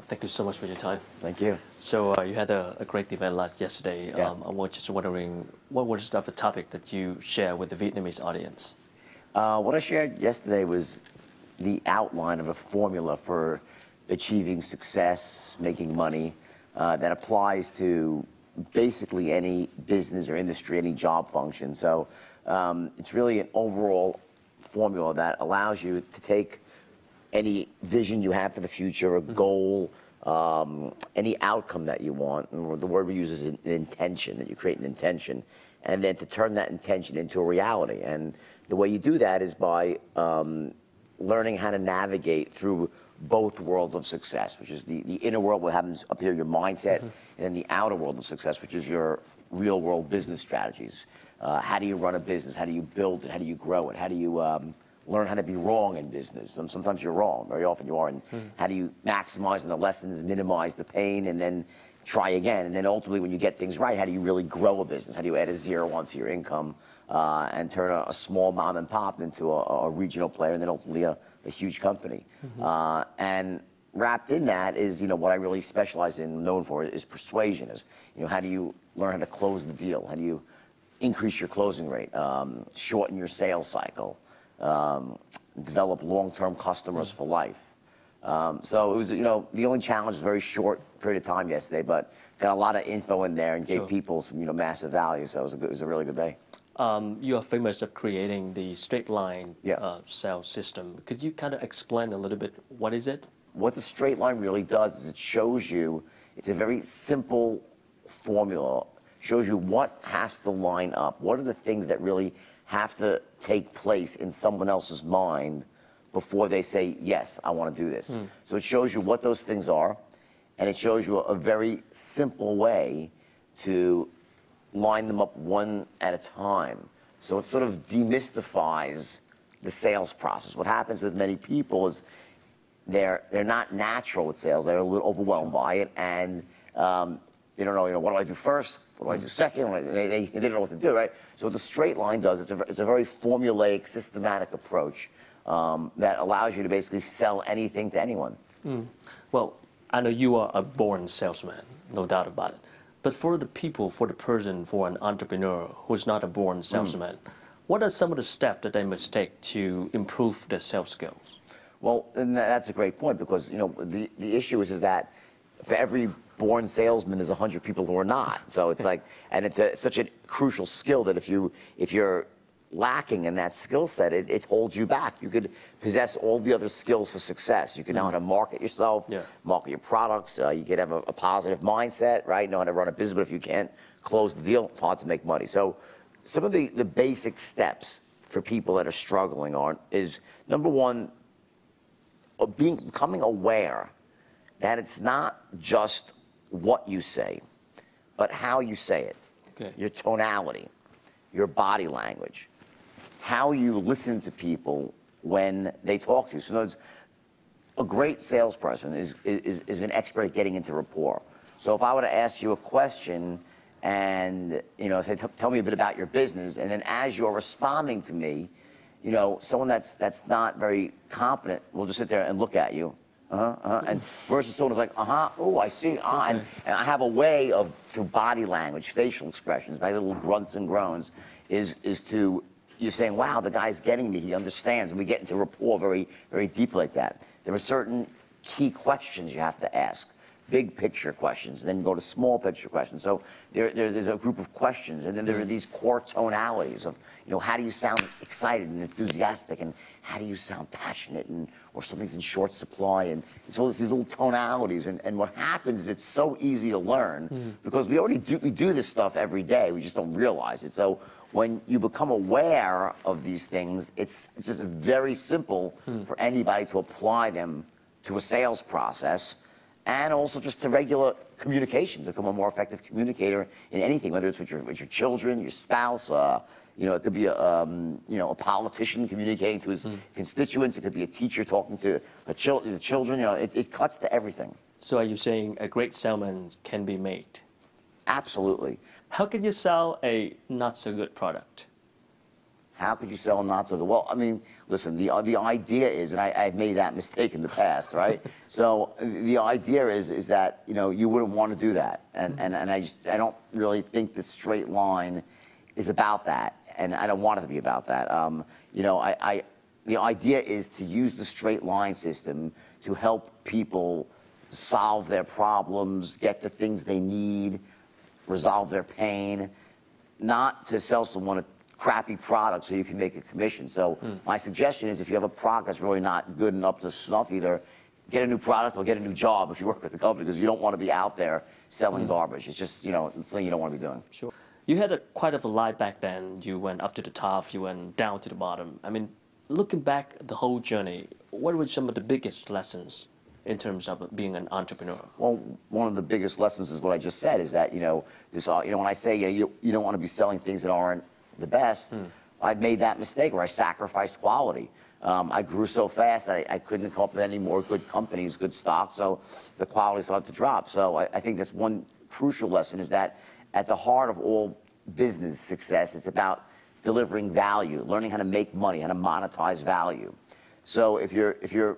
thank you so much for your time. Thank you. So you had a great event yesterday. Yeah. I was just wondering, what was the topic that you share with the Vietnamese audience? What I shared yesterday was the outline of a formula for achieving success, making money, that applies to basically any business or industry, any job function. So it's really an overall formula that allows you to take any vision you have for the future, a goal, any outcome that you want, and the word we use is an intention, that you create an intention, and then to turn that intention into a reality. And the way you do that is by learning how to navigate through both worlds of success, which is the inner world, what happens up here, your mindset, and then the outer world of success, which is your real world business strategies. How do you run a business? How do you build it? How do you grow it? How do you learn how to be wrong in business? Sometimes you're wrong, very often you are. And how do you maximize on the lessons, minimize the pain, and then try again? And then ultimately, when you get things right, how do you really grow a business? How do you add a zero onto your income and turn a small mom and pop into a regional player, and then ultimately a huge company? And wrapped in that is, what I really specialize in, known for, is persuasion. Is, how do you learn how to close the deal? How do you increase your closing rate, shorten your sales cycle, develop long-term customers for life? So it was, the only challenge was a very short period of time yesterday, but got a lot of info in there and gave people some, massive value. So it was a really good day. You are famous of creating the straight line sales system. Could you kind of explain a little bit, what is it? What the straight line really does is it shows you, it's a very simple formula, shows you what has to line up, what are the things that really have to take place in someone else's mind before they say, yes, I want to do this. So it shows you what those things are, and it shows you a very simple way to line them up one at a time. So it sort of demystifies the sales process. What happens with many people is they're not natural with sales. They're a little overwhelmed by it, and they don't know, what do I do first? What do I do second? They don't know what to do, right? So what the straight line does, it's a very formulaic, systematic approach that allows you to basically sell anything to anyone. Well, I know you are a born salesman, no doubt about it. But for the people, for the person, for an entrepreneur who is not a born salesman, what are some of the steps that they must take to improve their sales skills? Well, and that's a great point, because the issue is that for every born salesman, there's 100 people who are not. So it's like, and it's such a crucial skill that if you're lacking in that skill set, it holds you back. You could possess all the other skills for success. You can know how to market yourself, market your products. You could have a positive mindset, right? Know how to run a business, but if you can't close the deal, it's hard to make money. So some of the basic steps for people that are struggling is, number one, becoming aware that it's not just what you say, but how you say it. Your tonality, your body language, how you listen to people when they talk to you. So in other words, a great salesperson is an expert at getting into rapport. So if I were to ask you a question and say, tell me a bit about your business, and then as you're responding to me, someone that's not very competent will just sit there and look at you. And versus someone who's like, oh, I see, and I have a way of, through body language, facial expressions, my little grunts and groans, is to, you're saying, wow, the guy's getting me, he understands, and we get into rapport very, very deep like that. There are certain key questions you have to ask, big picture questions, and then go to small picture questions. So there's a group of questions, and then there are these core tonalities of, how do you sound excited and enthusiastic, and how do you sound passionate, or something's in short supply, and so there's these little tonalities, and what happens is it's so easy to learn because we do this stuff every day, we just don't realize it. So when you become aware of these things, it's just very simple for anybody to apply them to a sales process, and also just to regular communication, to become a more effective communicator in anything, whether it's with your children, your spouse, it could be a politician communicating to his constituents, it could be a teacher talking to the children, it cuts to everything. So are you saying a great salesman can be made? Absolutely. How can you sell a not so good product? How could you sell not so good? Well, I mean, listen, the idea is, and I've made that mistake in the past, right? So the idea is that, you know, you wouldn't want to do that. And I don't really think the straight line is about that. And I don't want it to be about that. You know, the idea is to use the straight line system to help people solve their problems, get the things they need, resolve their pain, not to sell someone a crappy product so you can make a commission. So my suggestion is, if you have a product that's really not good and up to snuff, either get a new product or get a new job if you work with the company, because you don't want to be out there selling garbage. It's just, you know, it's something you don't want to be doing. Sure. You had quite of a life back then. You went up to the top, you went down to the bottom. I mean, looking back at the whole journey, what were some of the biggest lessons in terms of being an entrepreneur? Well, one of the biggest lessons is what I just said, is that, you know, this, you know, when I say you don't want to be selling things that aren't the best, I've made that mistake where I sacrificed quality. I grew so fast that I couldn't come up with any more good companies, good stocks, so the quality started to drop. So I think that's one crucial lesson, is that at the heart of all business success, it's about delivering value, learning how to make money, how to monetize value. So if you're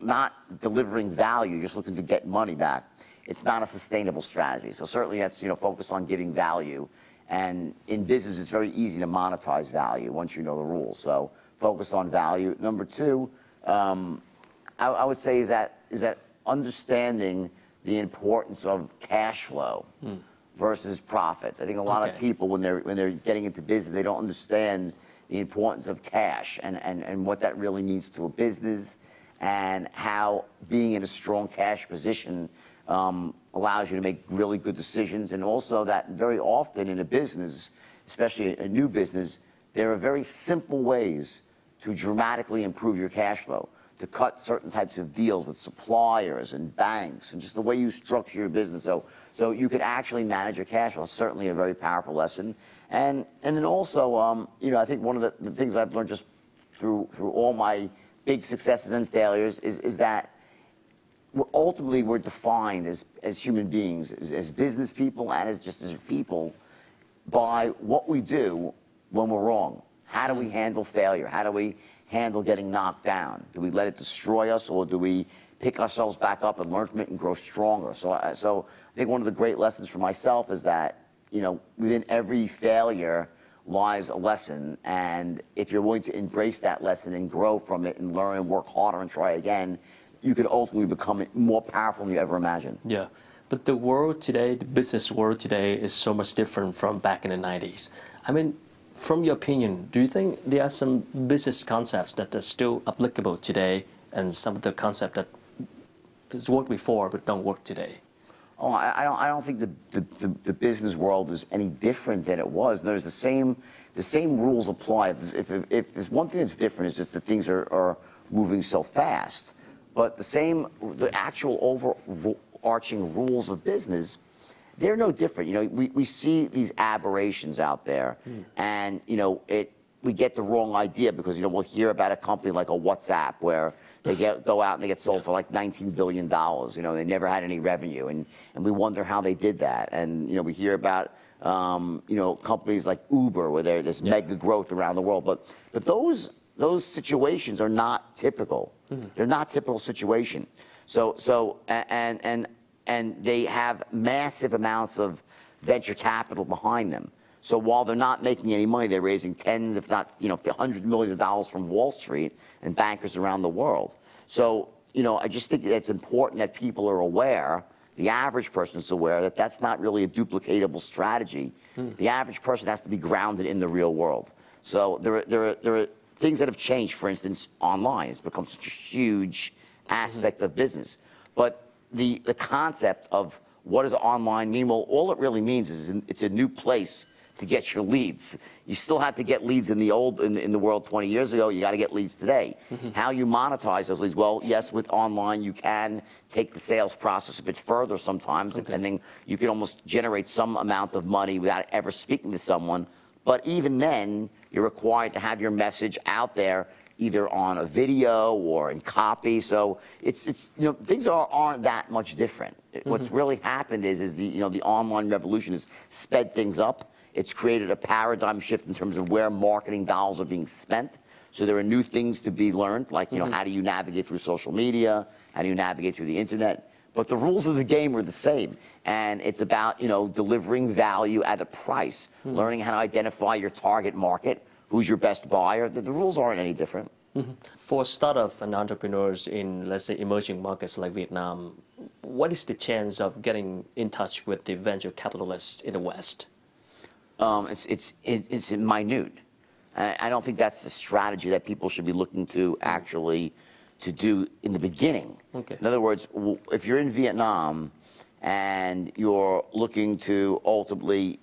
not delivering value, you're just looking to get money back, it's not a sustainable strategy. So certainly that's, you know, focus on giving value. And in business, it's very easy to monetize value once you know the rules. So focus on value. Number two, I would say is that understanding the importance of cash flow versus profits. I think a lot of people, when they're getting into business, they don't understand the importance of cash and what that really means to a business, and how being in a strong cash position allows you to make really good decisions. And also that very often in a business, especially a new business, there are very simple ways to dramatically improve your cash flow, to cut certain types of deals with suppliers and banks, and just the way you structure your business. So you can actually manage your cash flow. It's certainly a very powerful lesson. And then also, you know, I think one of the things I've learned just through all my big successes and failures is that ultimately we're defined as human beings, as business people and as people, by what we do when we're wrong. How do we handle failure? How do we handle getting knocked down? Do we let it destroy us, or do we pick ourselves back up and learn from it and grow stronger? So I think one of the great lessons for myself is that, you know, within every failure lies a lesson, and if you're willing to embrace that lesson and grow from it and learn and work harder and try again, you could ultimately become more powerful than you ever imagined. Yeah, but the world today, the business world today, is so much different from back in the 90s. I mean, from your opinion, do you think there are some business concepts that are still applicable today, and some of the concepts that has worked before but don't work today? Oh, I don't think the business world is any different than it was. There's the same rules apply. If there's one thing that's different, it's just that things are moving so fast. But the actual overarching rules of business, they're no different. You know, we see these aberrations out there, and you know, we get the wrong idea because, you know, we'll hear about a company like a WhatsApp where they go out and they get sold for like $19 billion. You know, they never had any revenue, and we wonder how they did that. And you know, we hear about you know, companies like Uber where there's this mega growth around the world. But those situations are not typical. They're not typical situation. And they have massive amounts of venture capital behind them. So while they're not making any money, they're raising tens, if not, you know, $100 million from Wall Street and bankers around the world. So, you know, I just think it's important that people are aware, the average person is aware, that that's not really a duplicatable strategy. The average person has to be grounded in the real world. So there are things that have changed. For instance, online. It's become such a huge aspect of business. But the concept of what does online mean? Well, all it really means is it's a new place to get your leads. You still had to get leads in the world 20 years ago. You got to get leads today. How you monetize those leads? Well, yes, with online you can take the sales process a bit further sometimes, depending. You can almost generate some amount of money without ever speaking to someone. But even then, you're required to have your message out there, either on a video or in copy. So it's you know, things aren't that much different. What's really happened is the, you know, the online revolution has sped things up. It's created a paradigm shift in terms of where marketing dollars are being spent. So there are new things to be learned, like, you know, how do you navigate through social media? How do you navigate through the internet? But the rules of the game are the same. And it's about, you know, delivering value at a price, learning how to identify your target market, who's your best buyer. The rules aren't any different. For startups and entrepreneurs in, let's say, emerging markets like Vietnam, what is the chance of getting in touch with the venture capitalists in the West? It's minute. I don't think that's the strategy that people should be looking to actually to do in the beginning. Okay. In other words, if you're in Vietnam and you're looking to ultimately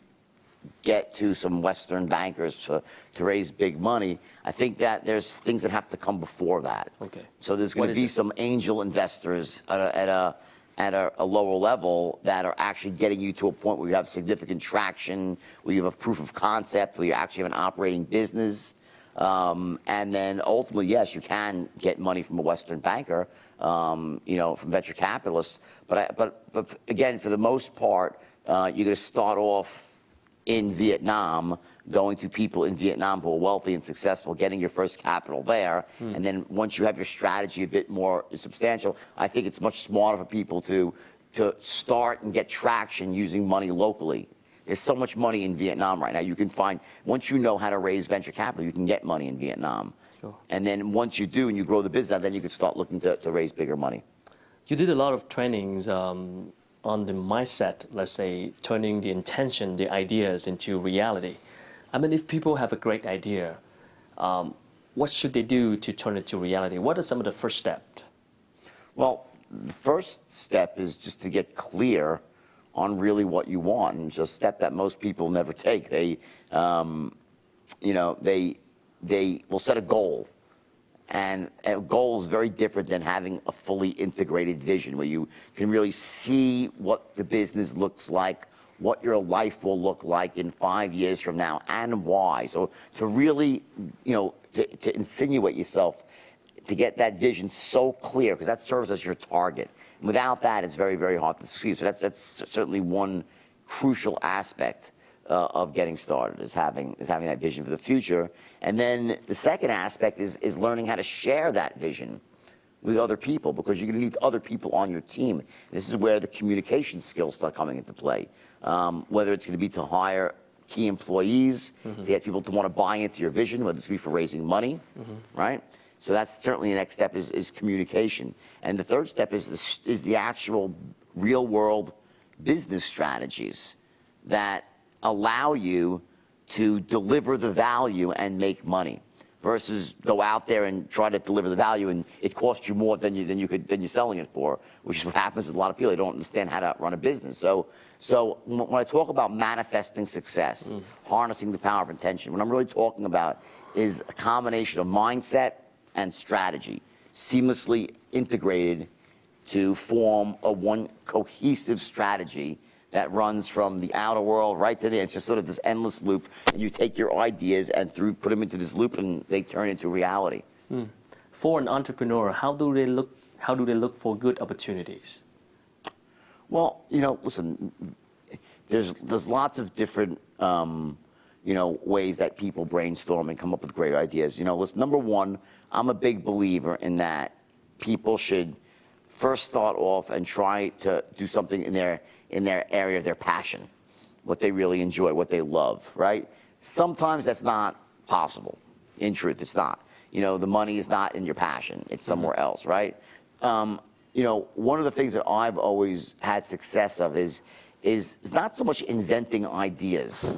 get to some Western bankers to raise big money, I think that there's things that have to come before that. Okay. So there's going to be some angel investors at a lower level that are actually getting you to a point where you have significant traction, where you have a proof of concept, where you actually have an operating business. And then ultimately, yes, you can get money from a Western banker, you know, from venture capitalists. But again, for the most part, you're going to start off in Vietnam, going to people in Vietnam who are wealthy and successful, getting your first capital there. And then once you have your strategy a bit more substantial, I think it's much smarter for people to start and get traction using money locally. There's so much money in Vietnam right now. You can find, once you know how to raise venture capital, you can get money in Vietnam. Sure. And then once you do and you grow the business, then you can start looking to raise bigger money. You did a lot of trainings on the mindset, let's say, turning the intention, the ideas into reality. I mean, if people have a great idea, what should they do to turn it to reality? What are some of the first steps? Well, the first step is just to get clear on really what you want, and it's a step that most people never take. They, you know, they will set a goal. And a goal is very different than having a fully integrated vision where you can really see what the business looks like, what your life will look like in 5 years from now, and why. So to really, you know, to insinuate yourself, to get that vision so clear, because that serves as your target. And without that, it's very, very hard to see. So that's certainly one crucial aspect of getting started, is having that vision for the future. And then the second aspect is learning how to share that vision with other people, because you're going to need other people on your team. This is where the communication skills start coming into play. Whether it's going to be to hire key employees, to get people to want to buy into your vision, whether it's be for raising money, right? So that's certainly the next step is communication. And the third step is the actual real-world business strategies that allow you to deliver the value and make money, versus go out there and try to deliver the value and it costs you more than you're selling it for, which is what happens with a lot of people. They don't understand how to run a business. So when I talk about manifesting success, harnessing the power of intention, what I'm really talking about is a combination of mindset and strategy, seamlessly integrated to form one cohesive strategy that runs from the outer world right to the end. It's just sort of this endless loop, and you take your ideas and put them into this loop, and they turn into reality. For an entrepreneur, how do they look for good opportunities? Well, you know, listen, there's lots of different you know, ways that people brainstorm and come up with great ideas. You know, listen, number one, I'm a big believer in that people should first start off and try to do something in their area of their passion, what they really enjoy, what they love, right? Sometimes that's not possible. In truth, it's not. You know, the money is not in your passion. It's somewhere else, right? You know, one of the things that I've always had success of is not so much inventing ideas,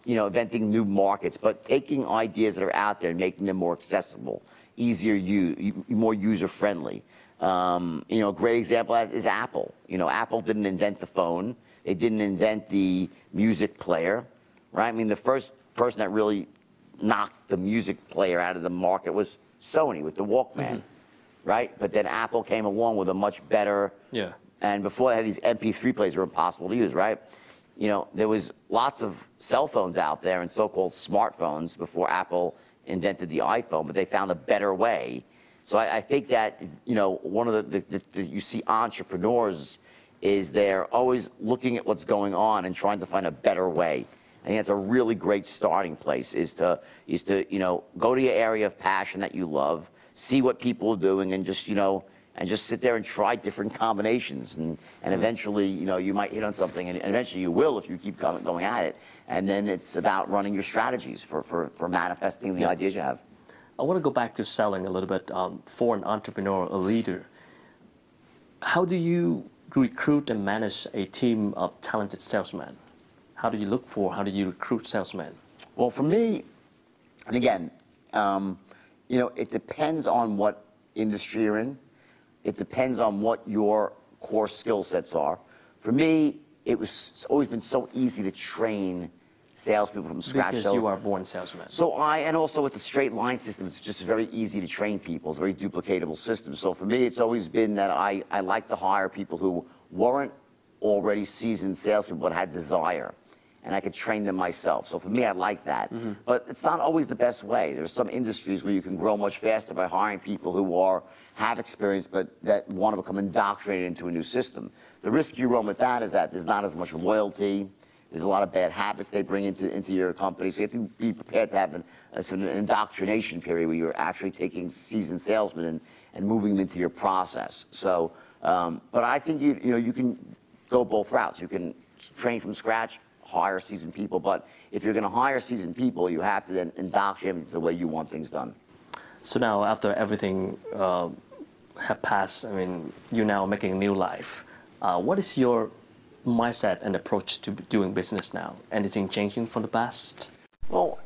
you know, inventing new markets, but taking ideas that are out there and making them more accessible, more user-friendly. You know, a great example is Apple. You know, Apple didn't invent the phone. They didn't invent the music player, right? I mean, the first person that really knocked the music player out of the market was Sony with the Walkman, right? But then Apple came along with a much better, and before they had these MP3 players that were impossible to use, right? You know, there was lots of cell phones out there and so-called smartphones before Apple invented the iPhone, but they found a better way. So I think that, you know, one of the you see entrepreneurs is they're always looking at what's going on and trying to find a better way. I think that's a really great starting place, is to you know, go to your area of passion that you love, see what people are doing, and just, you know, and just sit there and try different combinations, and eventually, you know, you might hit on something, and eventually you will if you keep going at it. And then it's about running your strategies for manifesting the ideas you have. I want to go back to selling a little bit. For an entrepreneur, a leader, how do you recruit and manage a team of talented salesmen? How do you recruit salesmen? Well, for me, and again, you know, it depends on what industry you're in. It depends on what your core skill sets are. For me, it's always been so easy to train salespeople from scratch. Because you are born salesman. So and also with the straight line system, it's just very easy to train people. It's a very duplicatable system. So for me, it's always been that I like to hire people who weren't already seasoned salespeople but had desire, and I could train them myself. So for me, I like that. But it's not always the best way. There's some industries where you can grow much faster by hiring people who have experience but that want to become indoctrinated into a new system. The risk you run with that is that there's not as much loyalty. There's a lot of bad habits they bring into your company. So you have to be prepared to have an indoctrination period where you're actually taking seasoned salesmen and moving them into your process. So, but I think you know, you can go both routes. You can train from scratch, hire seasoned people, but if you're going to hire seasoned people, you have to then indoctrinate them to the way you want things done. So now, after everything have passed, I mean, you're now making a new life. What is your mindset and approach to doing business now? Anything changing from the past? Well,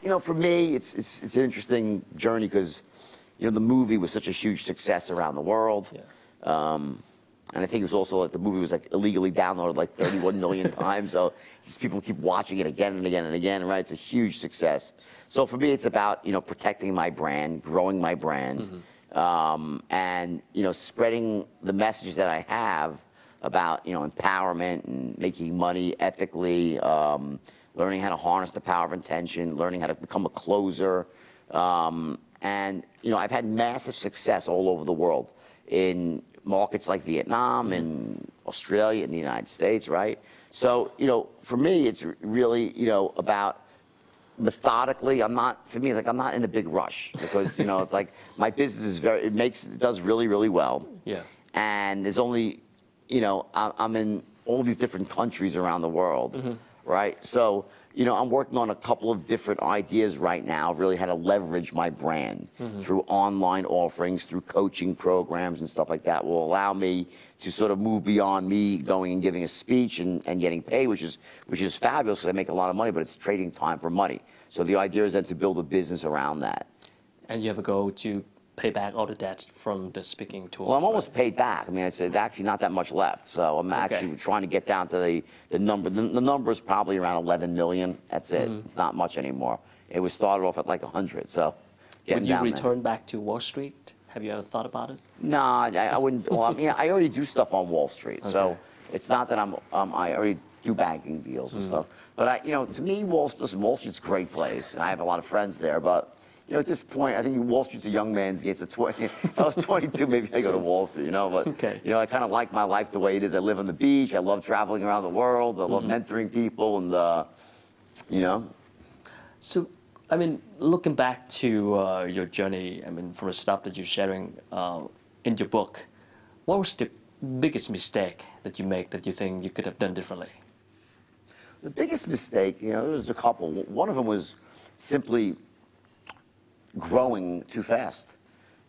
you know, for me, it's an interesting journey because, you know, the movie was such a huge success around the world. Yeah. And I think it was also like the movie was like illegally downloaded like 31 million times. So just people keep watching it again and again and again, right? It's a huge success. So for me, it's about, you know, protecting my brand, growing my brand, and, you know, spreading the messages that I have about, you know, empowerment and making money ethically, learning how to harness the power of intention, learning how to become a closer. And, you know, I've had massive success all over the world in markets like Vietnam and Australia and the United States, right? So, you know, for me, it's really, you know, about methodically. For me, it's like I'm not in a big rush because, you know, it's like my business is it does really, really well. Yeah. And there's only, you know, I'm in all these different countries around the world, right? So, you know, I'm working on a couple of different ideas right now, really how to leverage my brand through online offerings, through coaching programs and stuff like that will allow me to sort of move beyond me going and giving a speech and getting paid, which is fabulous because I make a lot of money, but it's trading time for money. So the idea is then to build a business around that. And you have a goal to pay back all the debt from the speaking tours? Well, I'm almost paid back. I mean, it's actually not that much left. So I'm actually trying to get down to the number. The number is probably around 11 million. That's it. It's not much anymore. It was started off at like 100. So would you return back to Wall Street? Have you ever thought about it? No, I wouldn't. Well, I mean, I already do stuff on Wall Street. So it's not that I already do banking deals and stuff. But you know, to me, Wall Street's a great place. I have a lot of friends there, but you know, at this point, I think Wall Street's a young man's game. If I was 22, maybe I'd go to Wall Street, you know. But, you know, I kind of like my life the way it is. I live on the beach. I love traveling around the world. I love mentoring people and, you know. So, I mean, looking back to your journey, I mean, from the stuff that you're sharing in your book, what was the biggest mistake that you made that you think you could have done differently? The biggest mistake, you know, there was a couple. One of them was simply growing too fast.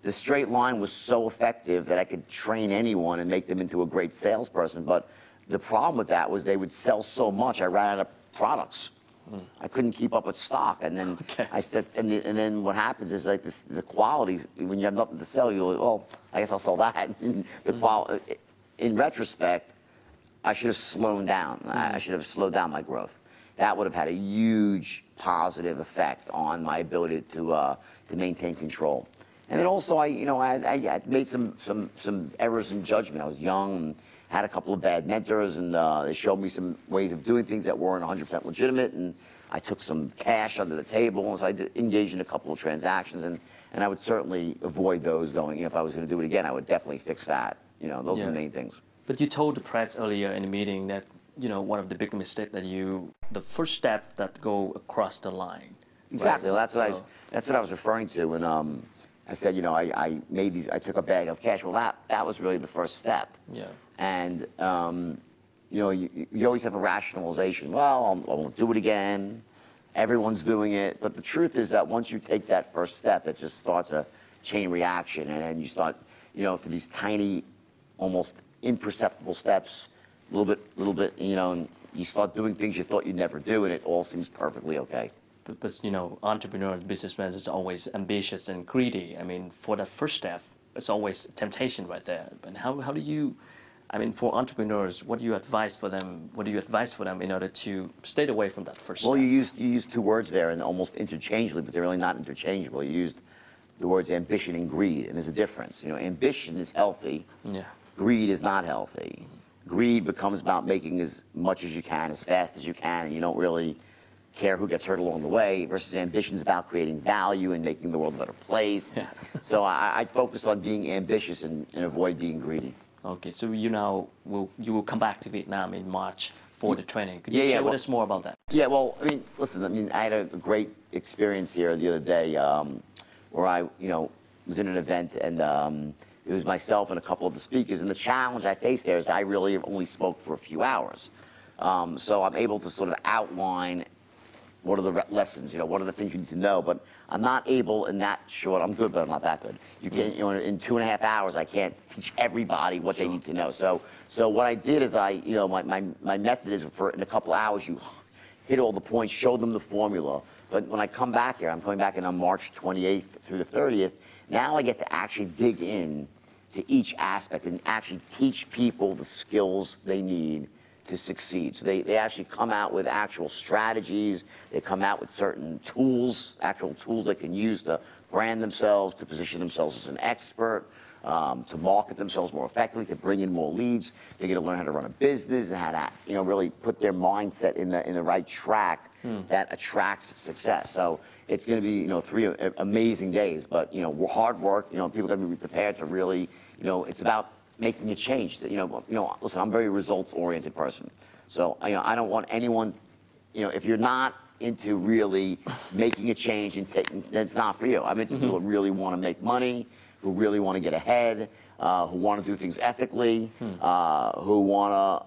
The straight line was so effective that I could train anyone and make them into a great salesperson. But the problem with that was they would sell so much, I ran out of products. I couldn't keep up with stock, and then and then what happens is like the quality. When you have nothing to sell, you go, well, I guess I'll sell that. The quality. In retrospect, I should have slowed down. I should have slowed down my growth. That would have had a huge positive effect on my ability to maintain control. And then also, I made some errors in judgment. I was young and had a couple of bad mentors, and they showed me some ways of doing things that weren't 100% legitimate. And I took some cash under the table, and so I engaged in a couple of transactions. And I would certainly avoid those going. You know, if I was going to do it again, I would definitely fix that. You know, those are the main things. But you told the press earlier in the meeting that one of the big mistakes that the first step that go across the line. Exactly. Right? Well, that's what I was referring to when I said, I took a bag of cash. Well, that was really the first step. Yeah. And you always have a rationalization. Well, I won't do it again. Everyone's doing it. But the truth is that once you take that first step, it just starts a chain reaction, and then you start, through these tiny, almost imperceptible steps, little bit, and you start doing things you thought you'd never do, and it all seems perfectly okay. But entrepreneurs, businessmen is always ambitious and greedy. I mean, for that first step, it's always temptation right there. And how do you, for entrepreneurs, what do you advise for them? What do you advise for them in order to stay away from that first step? Well, you used two words there, and almost interchangeably, but they're really not interchangeable. You used the words ambition and greed, and there's a difference. Ambition is healthy. Yeah. Greed is not healthy. Greed becomes about making as much as you can, as fast as you can, and you don't really care who gets hurt along the way, versus ambition is about creating value and making the world a better place. Yeah. So I'd focus on being ambitious and avoid being greedy. Okay, so you will come back to Vietnam in March for the training. Could you share with us more about that? Yeah, well, listen, I had a great experience here the other day where I, was in an event, and it was myself and a couple of the speakers, and the challenge I faced there is I really only spoke for a few hours. So I'm able to sort of outline what are the lessons, what are the things you need to know, but I'm not able in that short, I'm good, but I'm not that good. You can, in 2.5 hours, I can't teach everybody what they need to know. So what I did is my method is in a couple hours, you hit all the points, show them the formula. But when I come back here, I'm coming back in on March 28th through the 30th, now I get to actually dig in to each aspect and actually teach people the skills they need to succeed. So they actually come out with actual strategies. They come out with certain tools, actual tools they can use to brand themselves, to position themselves as an expert, to market themselves more effectively, to bring in more leads. They get to learn how to run a business and how to, really put their mindset in the right track that attracts success. So it's going to be, 3 amazing days, but hard work. People got to be prepared to really, it's about making a change. Listen, I'm a very results-oriented person. So, I don't want anyone, if you're not into really making a change and taking, then it's not for you. I'm into people who really want to make money, who really want to get ahead, who want to do things ethically, who want to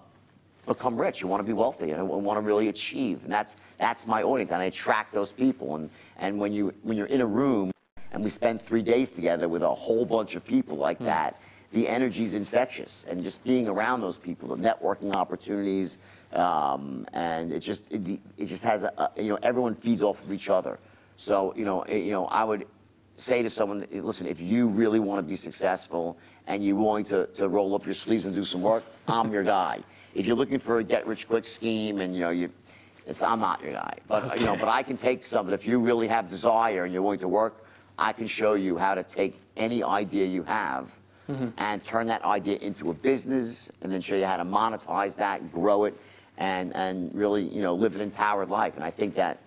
become rich, who want to be wealthy, and want to really achieve. And that's my audience, and I attract those people. And when you're in a room and we spend 3 days together with a whole bunch of people like that, the energy is infectious, and just being around those people, the networking opportunities, and it just has everyone feeds off of each other. So I would say to someone, listen, if you really want to be successful and you're willing to roll up your sleeves and do some work, I'm your guy. If you're looking for a get-rich-quick scheme and I'm not your guy. But but I can take some. But if you really have desire and you're willing to work, I can show you how to take any idea you have. And turn that idea into a business, and then show you how to monetize that, grow it, and really, live an empowered life. And I think that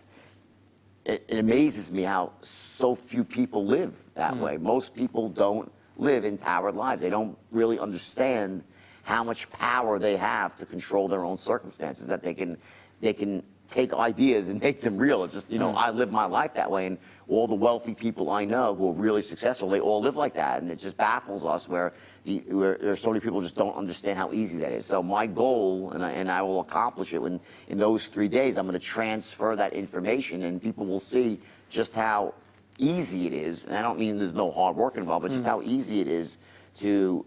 it amazes me how so few people live that way. Most people don't live empowered lives. They don't really understand how much power they have to control their own circumstances, that they can take ideas and make them real. It's just, I live my life that way, and all the wealthy people I know who are really successful, they all live like that, and it just baffles us where there are so many people just don't understand how easy that is. So my goal, and I will accomplish it in those 3 days, I'm going to transfer that information, and people will see just how easy it is, and I don't mean there's no hard work involved, but just how easy it is to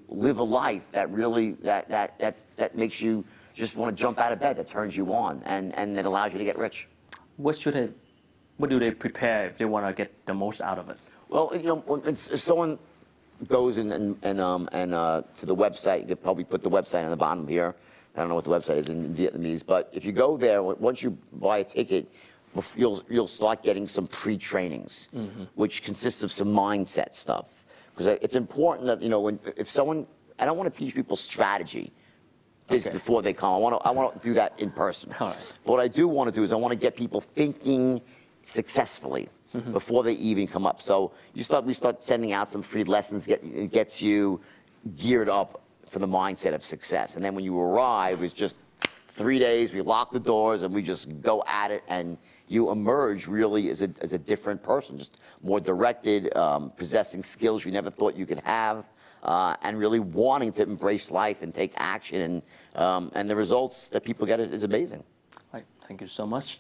live a life that really, that makes you just want to jump out of bed, that turns you on, and that allows you to get rich. What do they prepare if they want to get the most out of it? Well, if someone goes to the website, you could probably put the website on the bottom here. I don't know what the website is in Vietnamese, but if you go there, once you buy a ticket, you'll start getting some pre-trainings, which consists of some mindset stuff. Because it's important that, I don't want to teach people strategy before they come. I want to do that in person. All right. But what I do want to do is I want to get people thinking successfully before they even come up. So we start sending out some free lessons. It gets you geared up for the mindset of success. And then when you arrive, it's just 3 days, we lock the doors, and we just go at it, and you emerge really as a different person, just more directed, possessing skills you never thought you could have, and really wanting to embrace life and take action, and the results that people get is amazing. Right. Thank you so much.